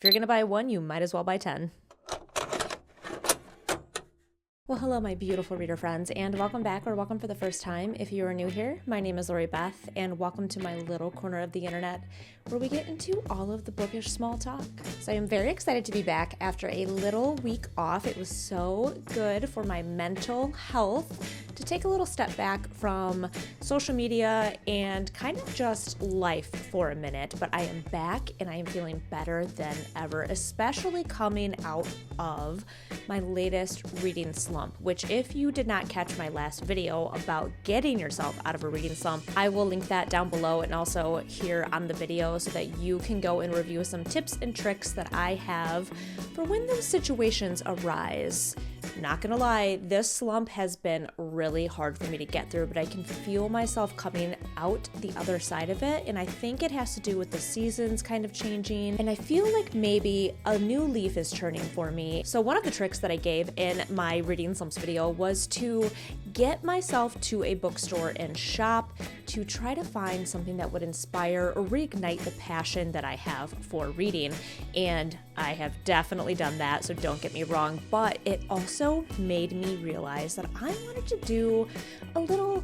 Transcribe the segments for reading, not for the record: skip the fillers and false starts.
If you're going to buy one, you might as well buy 10. Well, hello, my beautiful reader friends, and welcome back or welcome for the first time. If you are new here, my name is Lori Beth, and welcome to my little corner of the internet where we get into all of the bookish small talk. So I am very excited to be back after a little week off. It was so good for my mental health to take a little step back from social media and kind of just life for a minute, but I am back and I am feeling better than ever, especially coming out of my latest reading slump, which if you did not catch my last video about getting yourself out of a reading slump, I will link that down below and also here on the video so that you can go and review some tips and tricks that I have for when those situations arise. Not gonna lie, this slump has been really hard for me to get through, but I can feel myself coming out the other side of it, and I think it has to do with the seasons kind of changing, and I feel like maybe a new leaf is turning for me. So one of the tricks that I gave in my reading slumps video was to get myself to a bookstore and shop to try to find something that would inspire or reignite the passion that I have for reading, and I have definitely done that, so don't get me wrong, but it also made me realize that I wanted to do a little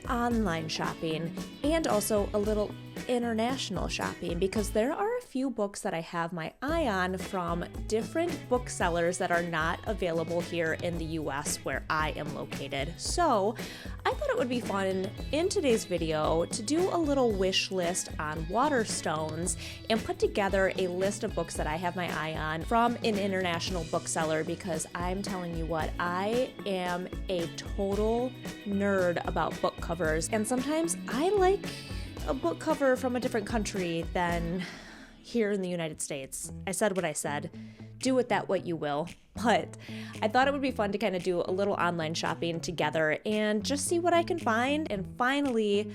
online shopping and also a little international shopping, because there are a few books that I have my eye on from different booksellers that are not available here in the US where I am located. So I thought it would be fun in today's video to do a little wish list on Waterstones and put together a list of books that I have my eye on from an international bookseller, because I'm telling you what, I am a total nerd about book covers, and sometimes I like a book cover from a different country than here in the United States. I said what I said. Do with that what you will. But I thought it would be fun to kind of do a little online shopping together and just see what I can find and finally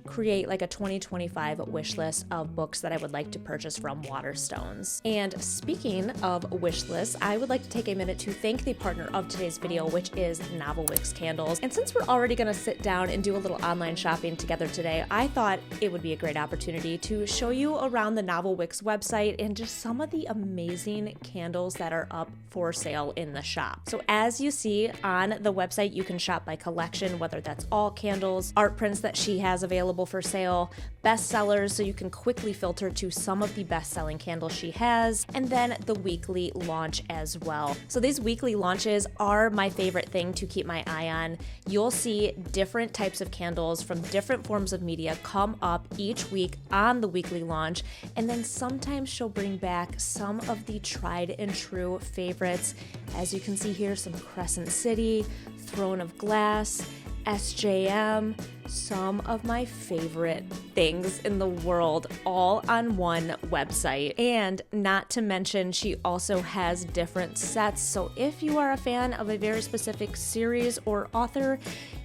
create like a 2025 wish list of books that I would like to purchase from Waterstones. And speaking of wish lists, I would like to take a minute to thank the partner of today's video, which is Wicks candles. And since we're already going to sit down and do a little online shopping together today, I thought it would be a great opportunity to show you around the Wicks website and just some of the amazing candles that are up for sale in the shop. So as you see on the website, you can shop by collection, whether that's all candles, art prints that she has available for sale, bestsellers, so you can quickly filter to some of the best-selling candles she has, and then the weekly launch as well. So these weekly launches are my favorite thing to keep my eye on. You'll see different types of candles from different forms of media come up each week on the weekly launch, and then sometimes she'll bring back some of the tried and true favorites. As you can see here, some Crescent City, Throne of Glass, SJM, some of my favorite things in the world, all on one website. And not to mention, she also has different sets. So if you are a fan of a very specific series or author,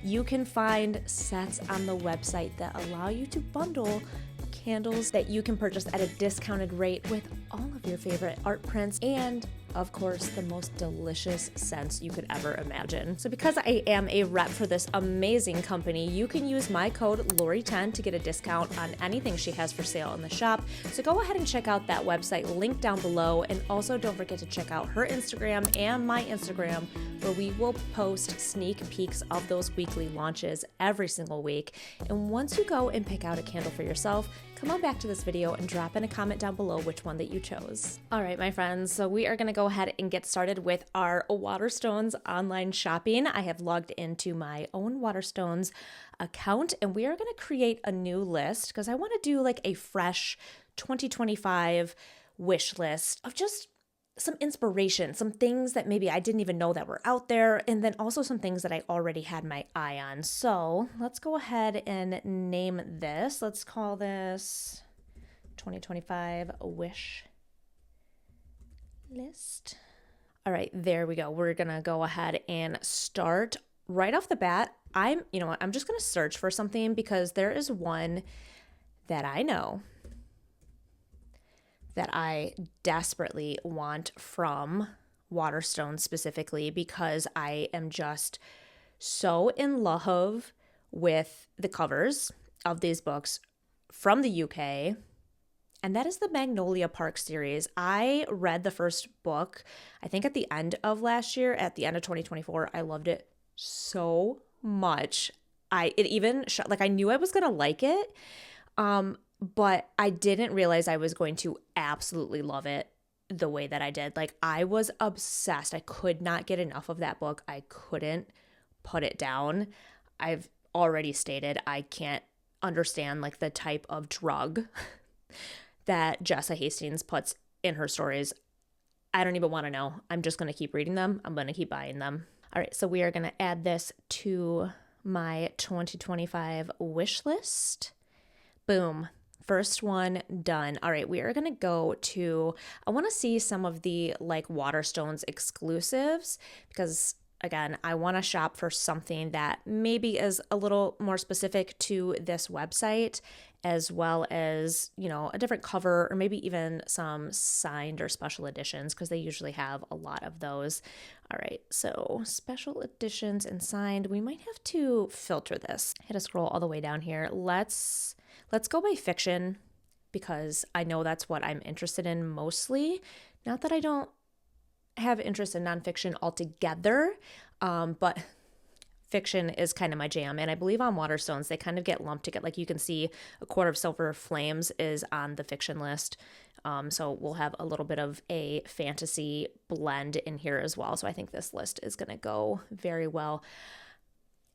you can find sets on the website that allow you to bundle candles that you can purchase at a discounted rate with all of your favorite art prints and, of course, the most delicious scents you could ever imagine. So because I am a rep for this amazing company, you can use my code LORI10 to get a discount on anything she has for sale in the shop. So go ahead and check out that website, link down below, and also don't forget to check out her Instagram and my Instagram, where we will post sneak peeks of those weekly launches every single week. And once you go and pick out a candle for yourself, come on back to this video and drop in a comment down below which one that you chose. All right, my friends, so we are gonna go ahead and get started with our Waterstones online shopping. I have logged into my own Waterstones account, and we are gonna create a new list because I wanna do like a fresh 2025 wish list of just some inspiration, some things that maybe I didn't even know that were out there, and then also some things that I already had my eye on. So let's go ahead and name this. Let's call this 2025 wish list. All right, there we go. We're gonna go ahead and start right off the bat. You know what, I'm just gonna search for something because there is one that I know that I desperately want from Waterstones specifically, because I am just so in love with the covers of these books from the UK and that is the Magnolia Park series. I read the first book, I think at the end of last year, at the end of 2024. I loved it so much. I knew I was going to like it, but I didn't realize I was going to absolutely love it the way that I did. Like, I was obsessed. I could not get enough of that book. I couldn't put it down. I've already stated I can't understand like the type of drug that Jessa Hastings puts in her stories. I don't even want to know. I'm just going to keep reading them. I'm going to keep buying them. All right, so we are going to add this to my 2025 wish list. Boom. First one done. All right, we are going to go to, I want to see some of the like Waterstones exclusives because again, I want to shop for something that maybe is a little more specific to this website, as well as, you know, a different cover or maybe even some signed or special editions because they usually have a lot of those. All right, so special editions and signed. We might have to filter this. I had to scroll all the way down here. Let's go by fiction because I know that's what I'm interested in mostly. Not that I don't have interest in nonfiction altogether, but fiction is kind of my jam. And I believe on Waterstones, they kind of get lumped together. Like you can see A Quarter of Silver Flames is on the fiction list. So we'll have a little bit of a fantasy blend in here as well. So I think this list is going to go very well.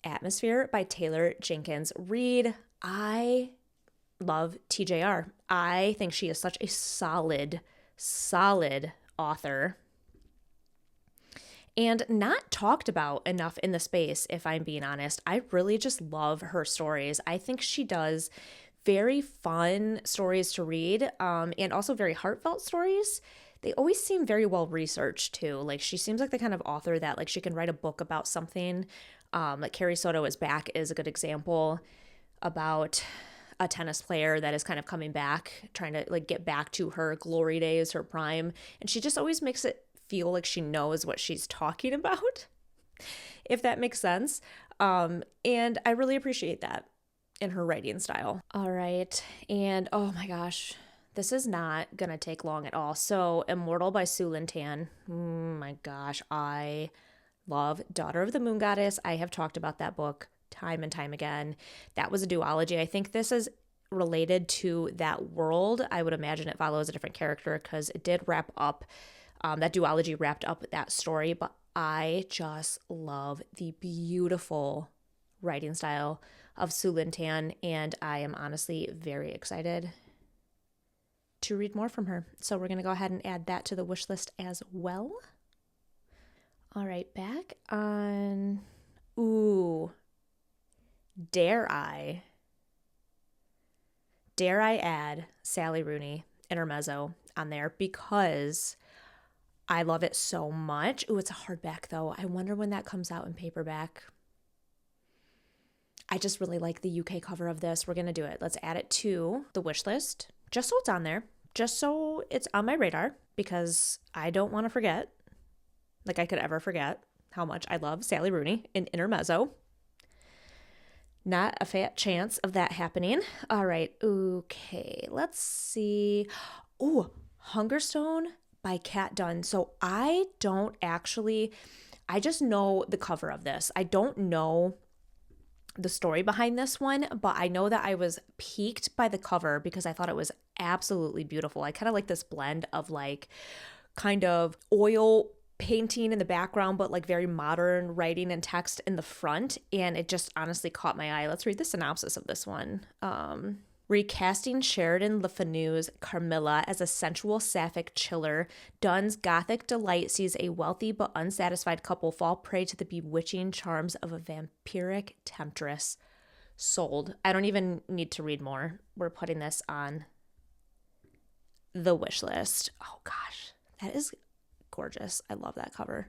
Atmosphere by Taylor Jenkins Reid. I love TJR. I think she is such a solid author. And not talked about enough in the space, if I'm being honest. I really just love her stories. I think she does very fun stories to read, and also very heartfelt stories. They always seem very well researched too. Like she seems like the kind of author that like she can write a book about something. Like Carrie Soto is Back is a good example about a tennis player that is kind of coming back, trying to like get back to her glory days, her prime. And she just always makes it feel like she knows what she's talking about, if that makes sense. And I really appreciate that in her writing style. All right. And oh my gosh, this is not going to take long at all. So Immortal by Sue Lynn Tan. Oh my gosh, I love Daughter of the Moon Goddess. I have talked about that book time and time again. That was a duology. I think this is related to that world. I would imagine it follows a different character because it did wrap up. That duology wrapped up that story, but I just love the beautiful writing style of Sue Lynn Tan, and I am honestly very excited to read more from her. So we're going to go ahead and add that to the wish list as well. All right, back on, dare I add Sally Rooney Intermezzo on there because I love it so much. It's a hardback though. I wonder when that comes out in paperback. I just really like the UK cover of this. We're going to do it. Let's add it to the wish list just so it's on there, just so it's on my radar because I don't want to forget, like I could ever forget how much I love Sally Rooney in Intermezzo. Not a fat chance of that happening. All right. Okay. Let's see. Hungerstone by Kat Dunn. So I just know the cover of this. I don't know the story behind this one, but I know that I was piqued by the cover because I thought it was absolutely beautiful. I kind of like this blend of like kind of oil painting in the background, but like very modern writing and text in the front. And it just honestly caught my eye. Let's read the synopsis of this one. Recasting Sheridan Le Fanu's Carmilla as a sensual sapphic chiller, Dunn's gothic delight sees a wealthy but unsatisfied couple fall prey to the bewitching charms of a vampiric temptress. Sold. I don't even need to read more. We're putting this on the wish list. Oh gosh, that is gorgeous. I love that cover.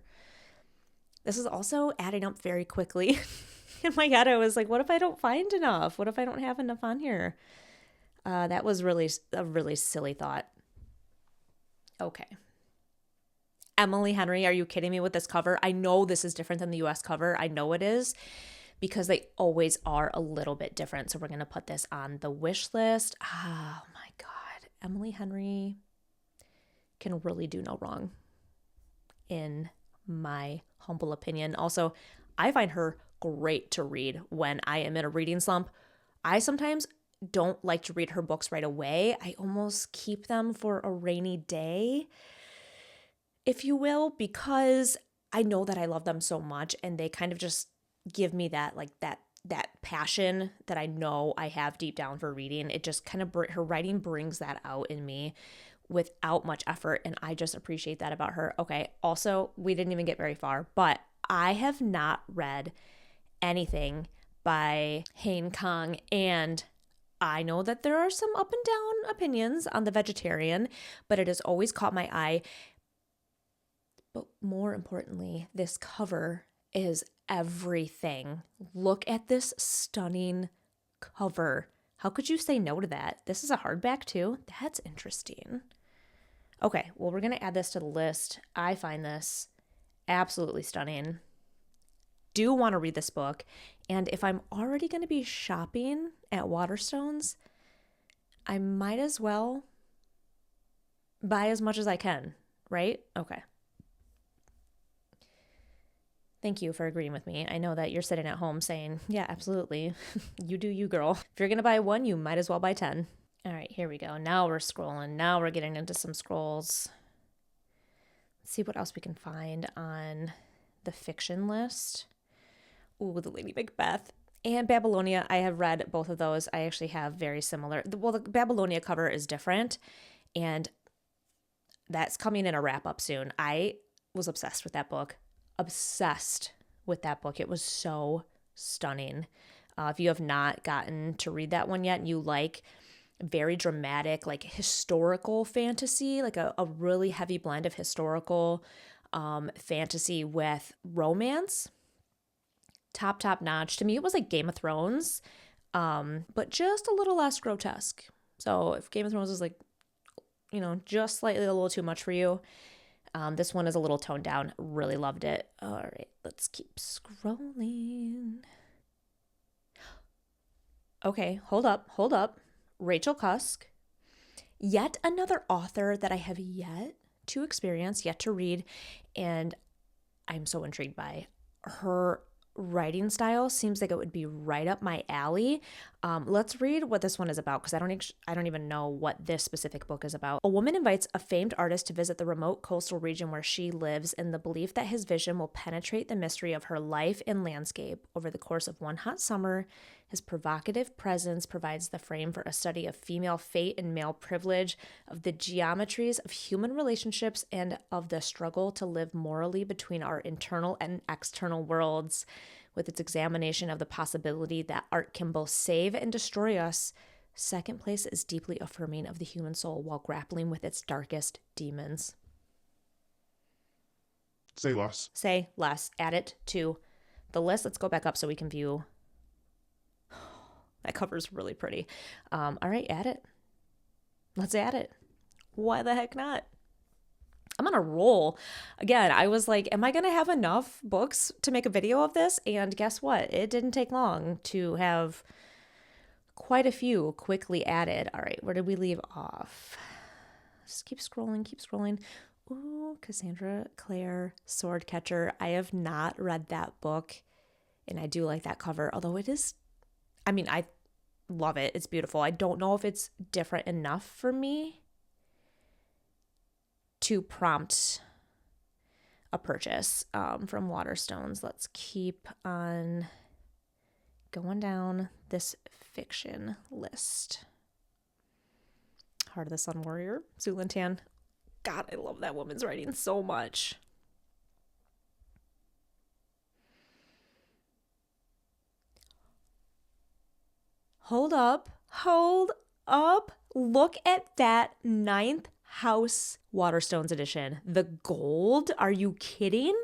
This is also adding up very quickly. In my head, I was like, what if I don't find enough? What if I don't have enough on here? That was really a really silly thought. Okay. Emily Henry, are you kidding me with this cover? I know this is different than the US cover. I know it is because they always are a little bit different. So we're going to put this on the wish list. Oh my God. Emily Henry can really do no wrong, in my humble opinion. Also, I find her great to read when I am in a reading slump. I sometimes don't like to read her books right away. I almost keep them for a rainy day, if you will, because I know that I love them so much and they kind of just give me that passion that I know I have deep down for reading. It just kind of, her writing brings that out in me without much effort, and I just appreciate that about her. Okay, also, we didn't even get very far, but I have not read anything by Hayne Kang, and I know that there are some up and down opinions on The Vegetarian, but it has always caught my eye. But more importantly, this cover is everything. Look at this stunning cover. How could you say no to that? This is a hardback too. That's interesting. Okay, well, we're going to add this to the list. I find this absolutely stunning. Do want to read this book. And if I'm already going to be shopping at Waterstones, I might as well buy as much as I can, right? Okay. Thank you for agreeing with me. I know that you're sitting at home saying, yeah, absolutely. You do you, girl. If you're going to buy one, you might as well buy 10. All right, here we go. Now we're scrolling. Now we're getting into some scrolls. Let's see what else we can find on the fiction list. Ooh, the Lady Macbeth and Babylonia. I have read both of those. I actually have very similar. Well, the Babylonia cover is different, and that's coming in a wrap-up soon. I was obsessed with that book. Obsessed with that book. It was so stunning. If you have not gotten to read that one yet and you like very dramatic, like historical fantasy, like a really heavy blend of historical fantasy with romance, top notch. To me, it was like Game of Thrones, but just a little less grotesque. So if Game of Thrones is like, just slightly a little too much for you, this one is a little toned down. Really loved it. All right, let's keep scrolling. Okay, hold up. Rachel Cusk, yet another author that I have yet to experience, yet to read, and I'm so intrigued by her writing style. Seems like it would be right up my alley. Let's read what this one is about, because I don't even know what this specific book is about. A woman invites a famed artist to visit the remote coastal region where she lives in the belief that his vision will penetrate the mystery of her life and landscape. Over the course of one hot summer, his provocative presence provides the frame for a study of female fate and male privilege, of the geometries of human relationships, and of the struggle to live morally between our internal and external worlds. With its examination of the possibility that art can both save and destroy us, Second Place is deeply affirming of the human soul while grappling with its darkest demons. Say less. Say less. Add it to the list. Let's go back up so we can view. That cover's really pretty. All right, add it. Let's add it. Why the heck not? I'm on a roll. Again, I was like, am I going to have enough books to make a video of this? And guess what? It didn't take long to have quite a few quickly added. All right, where did we leave off? Just keep scrolling. Ooh, Cassandra Clare, Swordcatcher. I have not read that book, and I do like that cover, although it is, I love it. It's beautiful. I don't know if it's different enough for me to prompt a purchase from Waterstones. Let's keep on going down this fiction list. Heart of the Sun Warrior, Sue Lin Tan. God, I love that woman's writing so much. Hold up. Look at that 9th House Waterstones edition. The gold? Are you kidding?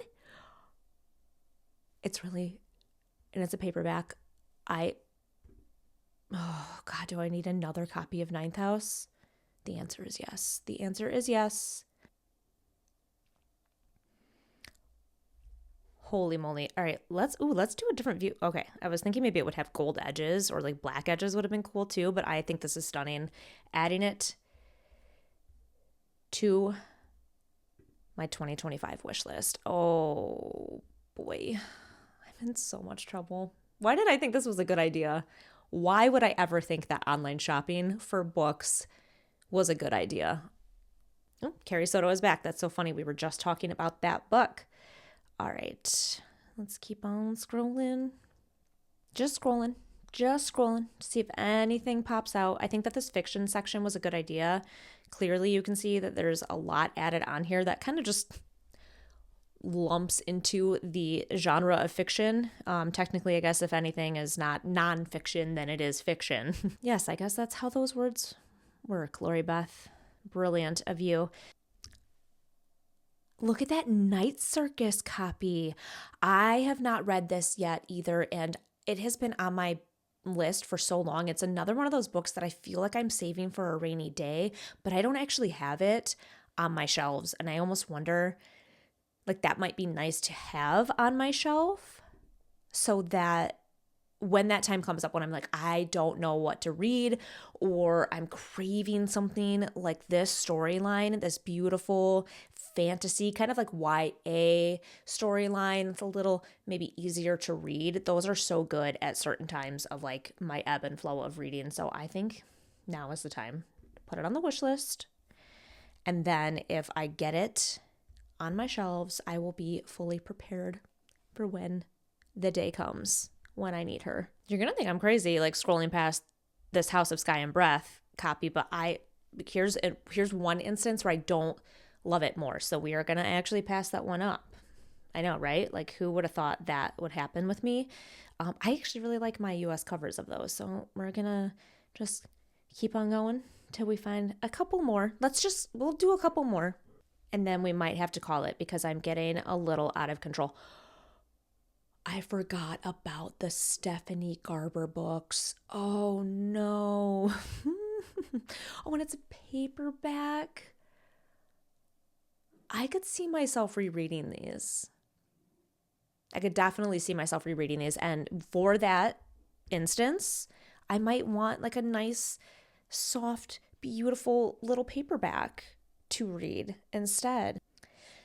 It's a paperback. Oh God, do I need another copy of 9th House? The answer is yes. Holy moly. All right, let's do a different view. Okay, I was thinking maybe it would have gold edges or like black edges would have been cool too, but I think this is stunning. Adding it to my 2025 wish list. Oh boy, I'm in so much trouble. Why did I think this was a good idea? Why would I ever think that online shopping for books was a good idea? Oh, Carrie Soto is back. That's so funny. We were just talking about that book. All right, let's keep on scrolling. Just scrolling to see if anything pops out. I think that this fiction section was a good idea. Clearly, you can see that there's a lot added on here that kind of just lumps into the genre of fiction. Technically, I guess if anything is not nonfiction, then it is fiction. Yes, I guess that's how those words work, Lori Beth. Brilliant of you. Look at that Night Circus copy. I have not read this yet either, and it has been on my list for so long. It's another one of those books that I feel like I'm saving for a rainy day, but I don't actually have it on my shelves, and I almost wonder, like, that might be nice to have on my shelf so that when that time comes up when I'm like, I don't know what to read, or I'm craving something like this storyline, this beautiful fantasy, kind of like YA storyline. It's a little maybe easier to read. Those are so good at certain times of like my ebb and flow of reading. So I think now is the time to put it on the wish list. And then if I get it on my shelves, I will be fully prepared for when the day comes when I need her. You're going to think I'm crazy, like scrolling past this House of Sky and Breath copy, but here's one instance where I don't love it more. So we are going to actually pass that one up. I know, right? Like, who would have thought that would happen with me? I actually really like my US covers of those. So we're going to just keep on going till we find a couple more. We'll do a couple more. And then we might have to call it because I'm getting a little out of control. I forgot about the Stephanie Garber books. Oh no. Oh, and it's a paperback. I could see myself rereading these. I could definitely see myself rereading these. And for that instance, I might want like a nice, soft, beautiful little paperback to read instead.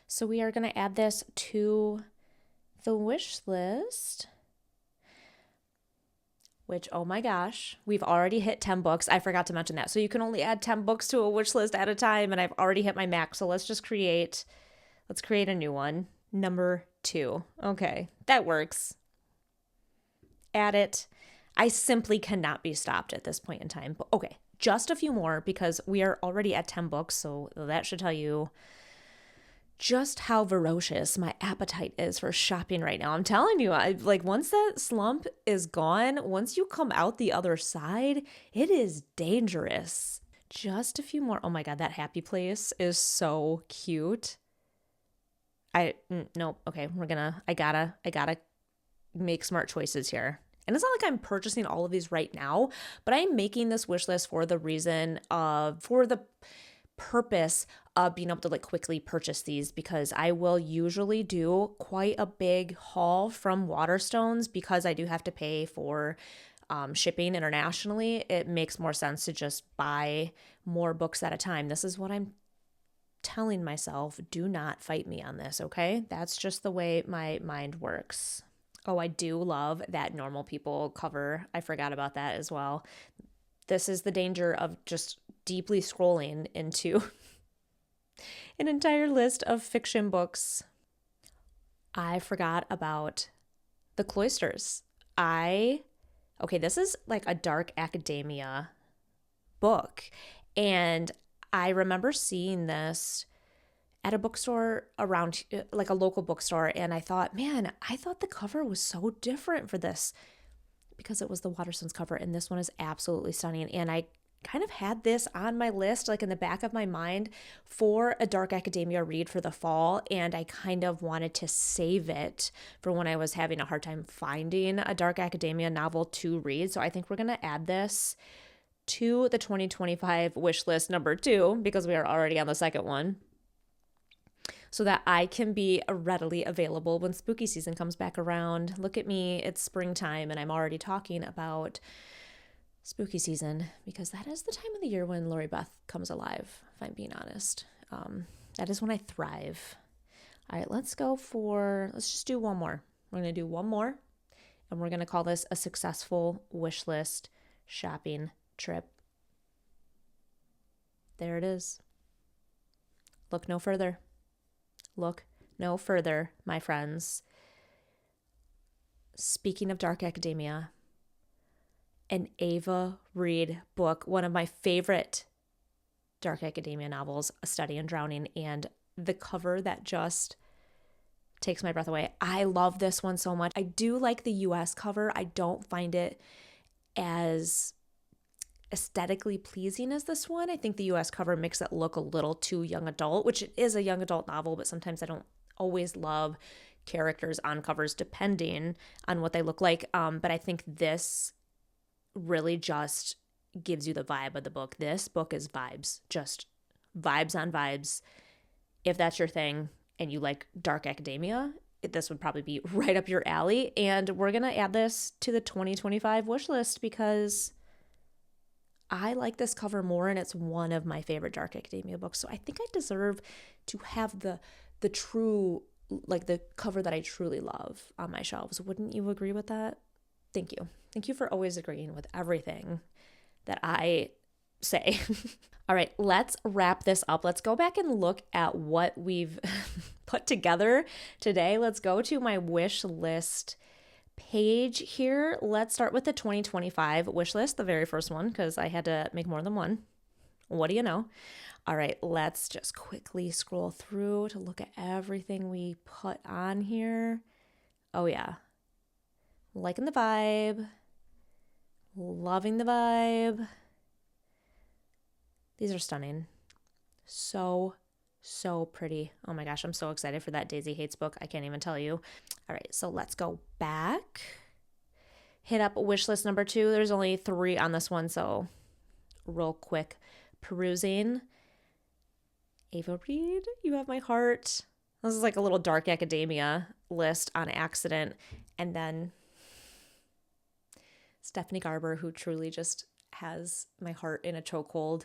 So we are going to add this to the wish list, which, oh my gosh, we've already hit 10 books. I forgot to mention that. So you can only add 10 books to a wish list at a time, and I've already hit my max. So let's create a new one. Number 2. Okay, that works. Add it. I simply cannot be stopped at this point in time. But okay, just a few more because we are already at 10 books. So that should tell you just how ferocious my appetite is for shopping right now. I'm telling you, once that slump is gone, once you come out the other side, it is dangerous. Just a few more. Oh my God, that Happy Place is so cute. No, okay, I gotta make smart choices here. And it's not like I'm purchasing all of these right now, but I'm making this wish list for the purpose of being able to like quickly purchase these, because I will usually do quite a big haul from Waterstones because I do have to pay for shipping internationally. It makes more sense to just buy more books at a time. This is what I'm telling myself. Do not fight me on this, okay? That's just the way my mind works. Oh, I do love that Normal People cover. I forgot about that as well. This is the danger of just deeply scrolling into an entire list of fiction books. I forgot about The Cloisters. This is like a dark academia book. And I remember seeing this at a bookstore around, like a local bookstore. And I thought the cover was so different for this because it was the Waterstones cover. And this one is absolutely stunning. And I kind of had this on my list, like in the back of my mind for a dark academia read for the fall. And I kind of wanted to save it for when I was having a hard time finding a dark academia novel to read. So I think we're going to add this to the 2025 wish list number 2, because we are already on the second one, so that I can be readily available when spooky season comes back around. Look at me, it's springtime and I'm already talking about spooky season because that is the time of the year when Lori Beth comes alive, if I'm being honest. That is when I thrive. All right, let's just do one more. We're going to do one more, and we're going to call this a successful wish list shopping trip. There it is. Look no further. Look no further, my friends. Speaking of dark academia, an Ava Reid book, one of my favorite dark academia novels, A Study in Drowning, and the cover that just takes my breath away. I love this one so much. I do like the US cover. I don't find it as aesthetically pleasing as this one. I think the US cover makes it look a little too young adult, which it is a young adult novel, but sometimes I don't always love characters on covers depending on what they look like. But I think this really just gives you the vibe of the book. This book is vibes, just vibes on vibes. If that's your thing and you like dark academia, this would probably be right up your alley. And we're going to add this to the 2025 wish list because I like this cover more, and it's one of my favorite dark academia books. So I think I deserve to have the true, like the cover that I truly love on my shelves. Wouldn't you agree with that? Thank you. Thank you for always agreeing with everything that I say. All right, let's wrap this up. Let's go back and look at what we've put together today. Let's go to my wish list page here. Let's start with the 2025 wish list, the very first one, because I had to make more than one. What do you know? All right, let's just quickly scroll through to look at everything we put on here. Oh yeah. Liking the vibe. Loving the vibe. These are stunning. So pretty. Oh my gosh, I'm so excited for that Daisy Hates book. I can't even tell you. All right, so let's go back. Hit up wish list number 2. There's only 3 on this one, so real quick perusing. Ava Reid, you have my heart. This is like a little dark academia list on accident. And then Stephanie Garber, who truly just has my heart in a chokehold.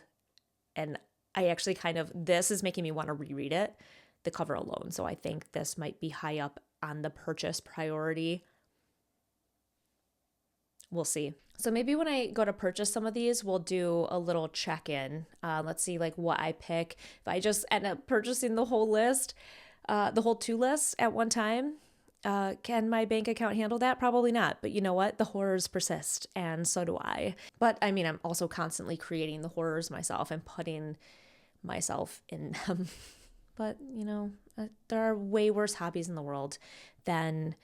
And I actually this is making me want to reread it, the cover alone. So I think this might be high up on the purchase priority. We'll see. So maybe when I go to purchase some of these, we'll do a little check-in. Let's see like what I pick. If I just end up purchasing the whole list, the whole 2 lists at one time, can my bank account handle that? Probably not. But you know what? The horrors persist, and so do I. But I mean, I'm also constantly creating the horrors myself and putting myself in them. But, you know, there are way worse hobbies in the world than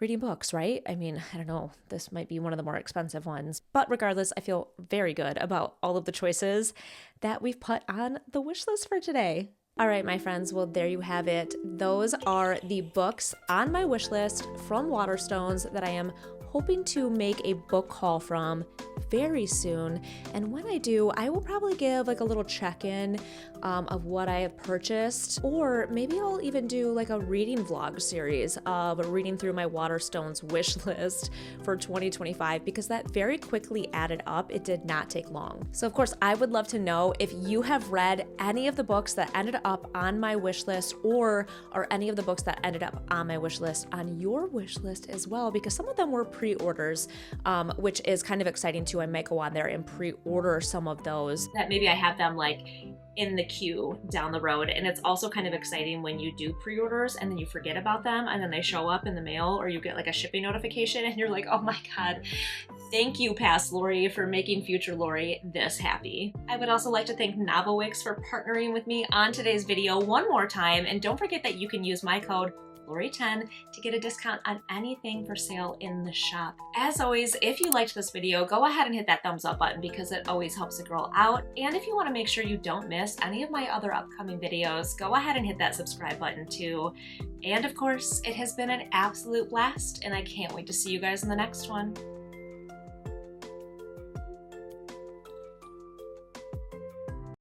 reading books, right? I mean, I don't know. This might be one of the more expensive ones. But regardless, I feel very good about all of the choices that we've put on the wish list for today. All right, my friends, well, there you have it. Those are the books on my wish list from Waterstones that I am hoping to make a book haul from very soon. And when I do, I will probably give like a little check-in of what I have purchased, or maybe I'll even do like a reading vlog series of reading through my Waterstones wish list for 2025, because that very quickly added up. It did not take long. So of course, I would love to know if you have read any of the books that ended up on my wish list, or are any of the books that ended up on my wish list on your wish list as well, because some of them were pre-orders, which is kind of exciting too. I might go on there and pre-order some of those that maybe I have them like in the queue down the road. And it's also kind of exciting when you do pre-orders and then you forget about them and then they show up in the mail, or you get like a shipping notification and you're like, oh my God, thank you, past Lori, for making future Lori this happy. I would also like to thank Wicks for partnering with me on today's video one more time. And don't forget that you can use my code Lori10 to get a discount on anything for sale in the shop. As always, if you liked this video, go ahead and hit that thumbs up button because it always helps a girl out. And if you want to make sure you don't miss any of my other upcoming videos, go ahead and hit that subscribe button too. And of course, it has been an absolute blast, and I can't wait to see you guys in the next one.